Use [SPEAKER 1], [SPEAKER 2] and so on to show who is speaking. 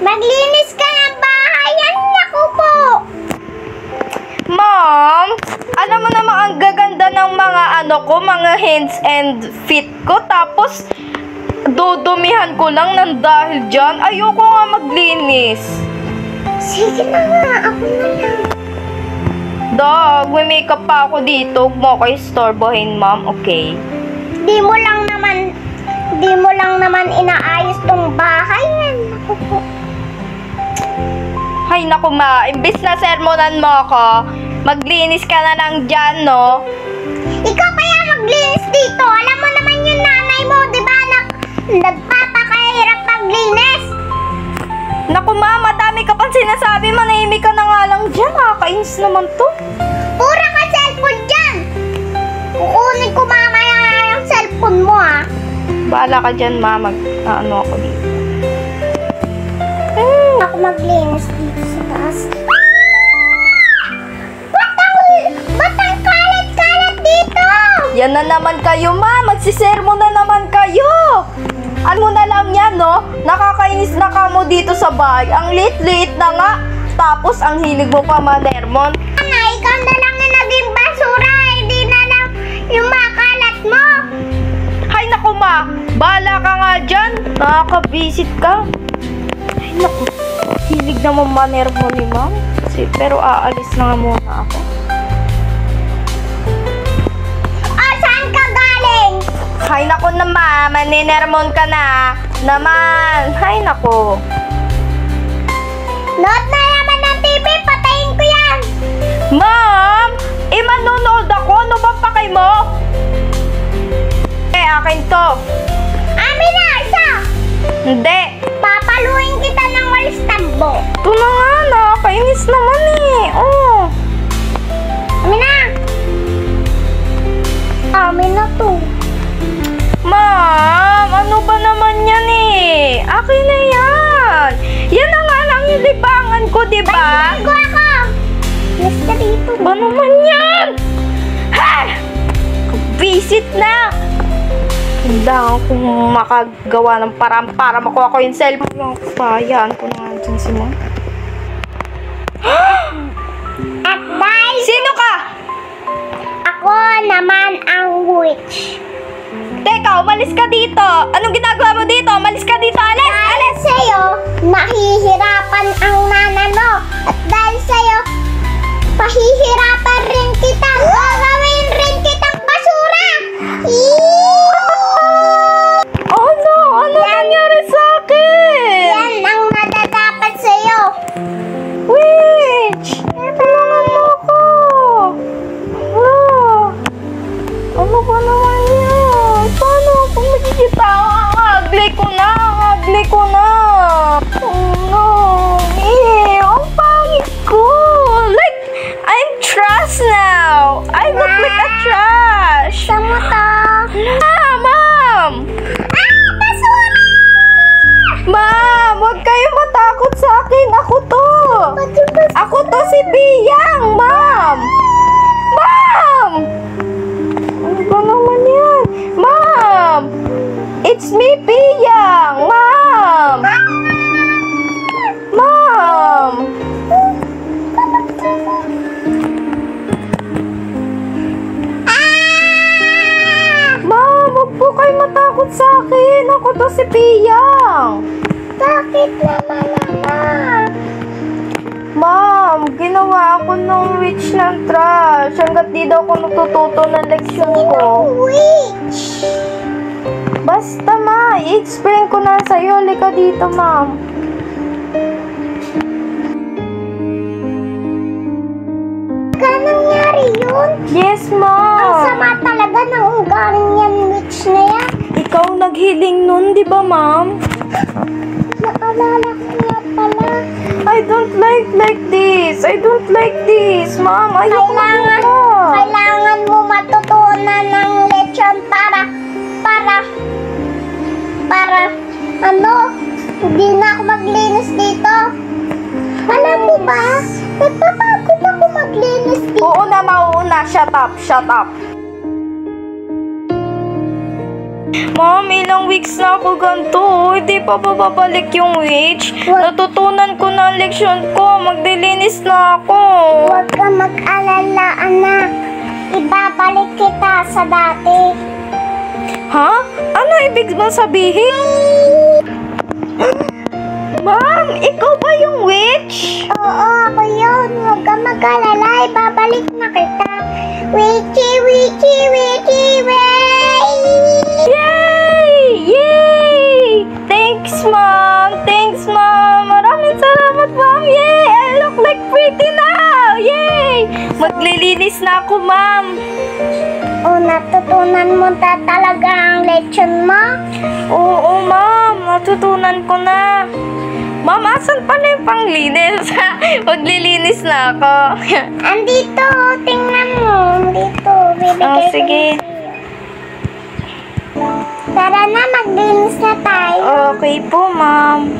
[SPEAKER 1] Maglinis ka ng bahay. Naku po.
[SPEAKER 2] Ma'am, alam mo naman ang gaganda ng mga mga hands and feet ko. Tapos, dudumihan ko lang ng dahil dyan. Ayoko nga maglinis.
[SPEAKER 1] Sige na nga, ako na lang.
[SPEAKER 2] Dog, may makeup pa ako dito. Huwag mo ko istorbohin, ma'am. Okay.
[SPEAKER 1] Di mo lang naman inaayos tong bahay. Naku po.
[SPEAKER 2] Hay naku ma, imbis na sermonan mo ako, maglinis ka na lang dyan, no?
[SPEAKER 1] Ikaw kaya maglinis dito. Alam mo naman yung nanay mo, di ba? Nagpapakahirap maglinis.
[SPEAKER 2] Naku ma, madami ka pang sinasabi, manahimik ka na nga lang dyan. Nakakainis naman to.
[SPEAKER 1] Pura ka cellphone dyan. Kukunin ko mamaya nga yung cellphone mo, ha?
[SPEAKER 2] Bahala ka dyan ma, ako dito.
[SPEAKER 1] Ako maglinis dito sa taas. Ba't ang kalat-kalat dito?
[SPEAKER 2] Yan na naman kayo ma, magsisermo na naman kayo. Ano na lang yan, no? Nakakainis na ka mo dito sa bahay. Ang liit-liit na nga. Tapos ang hilig mo pa manermon.
[SPEAKER 1] Ikaw na lang na naging basura. Hindi na lang yung makalat mo.
[SPEAKER 2] Hay naku ma, bahala ka nga dyan. Nakakabisit ka. Ay naku, hilig naman manermon ni ma'am. Pero aalis na nga muna ako.
[SPEAKER 1] Saan ka galing?
[SPEAKER 2] Hay naku naman, maninermon ka na. Naman, hay naku.
[SPEAKER 1] Nood na naman ng TV, patayin ko yan.
[SPEAKER 2] Ma'am, manonood ako. Ano bang pakay mo? Akin to.
[SPEAKER 1] Amin na, isa.
[SPEAKER 2] Hindi.
[SPEAKER 1] Papaluin kita ng walis tambo.
[SPEAKER 2] Ito na nga, nakakainis naman eh. Oh.
[SPEAKER 1] Amin na. Amin na to.
[SPEAKER 2] Ma'am, ano ba naman yan eh? Akin na yan. Yan na nga lang yung libangan ko, diba?
[SPEAKER 1] Ba't ako? Yes ka dito.
[SPEAKER 2] Ba naman yan? Ha! Visit na. Kailangan kong makagawa ng parang para makuha ko yung cellphone. Payaan ko na nga dyan si ma'am.
[SPEAKER 1] At dahil
[SPEAKER 2] Sino ka?
[SPEAKER 1] ako naman ang witch.
[SPEAKER 2] Teka, umalis ka dito. Anong ginagawa mo dito? Umalis ka dito, alis!
[SPEAKER 1] Dahil sa'yo, nahihirapan ang nana mo. At dahil sa'yo, pahihirapan rin kita. Gagawin rin kitang basura.
[SPEAKER 2] Oh no! Ano nangyari sa akin?
[SPEAKER 1] Yan ang madadapat sa'yo.
[SPEAKER 2] Witch! Tulungan mo ako! Ano ba naman yan? Paano ako makikita? Ang ugly ko na! Oh no! Ang pangit ko! Like, I'm trash now! I look like a trash!
[SPEAKER 1] Saan mo to?
[SPEAKER 2] Ma'am!
[SPEAKER 1] Basura!
[SPEAKER 2] Ma'am! Huwag kayo matakot sa akin! Ako to! Ako to si Biyang! Ma'am! Ma'am! Ano ba naman yan? Ma'am! It's me, Biyang! Ma'am! Ma'am! Ma'am! Huwag po kayo matakot sa akin! Ako to si Biyang!
[SPEAKER 1] Bakit naman naman?
[SPEAKER 2] Ma'am, ginawa ako ng witch ng trash. Hanggat di daw ako natututo ng leksyon ko.
[SPEAKER 1] Witch!
[SPEAKER 2] Basta ma, i-explain ko na sa'yo. Halika dito, ma'am.
[SPEAKER 1] Kaya nangyari yun?
[SPEAKER 2] Yes,
[SPEAKER 1] Ang
[SPEAKER 2] ma'am.
[SPEAKER 1] sama talaga ng ugaling yan, witch na yan.
[SPEAKER 2] Ikaw naghiling nun, di ba, ma'am?
[SPEAKER 1] Naalala ko nga pala.
[SPEAKER 2] I don't like this. I don't like this, ma'am. Ayoko
[SPEAKER 1] Kailangan mo matutunan ng lechon para hindi na ako maglinis dito. Alam mo ba, nagpapagod ako maglinis dito.
[SPEAKER 2] Oo na, mauuna. Shut up, shut up. Ma'am, ilang weeks na ako ganito. Hindi pa ba babalik yung witch? Natutunan ko na ang leksyon ko. Maglilinis na ako.
[SPEAKER 1] Huwag ka mag-alala, anak. Ibabalik kita sa dati.
[SPEAKER 2] Ha? Ano ibig bang sabihin? Ma'am, ikaw ba yung witch?
[SPEAKER 1] Oo, ako yun. Huwag ka mag-alala. Ibabalik na kita. Witchy, witchy, witchy, witchy!
[SPEAKER 2] Yay! Yay! Thanks, Mom! Thanks, Mom! Maraming salamat, Mom! Yay! I look like pretty now! Yay! Maglilinis na ako, Ma'am!
[SPEAKER 1] O, natutunan mo talaga ang leksyon mo?
[SPEAKER 2] Oo, Ma'am! Natutunan ko na! Ma'am, asan pa na yung panglinis? Maglilinis na ako.
[SPEAKER 1] Andito, tingnan mo. Andito, bibigay
[SPEAKER 2] Oh,
[SPEAKER 1] ko
[SPEAKER 2] sige.
[SPEAKER 1] Tara na, maglinis na tayo.
[SPEAKER 2] Okay po, Ma'am.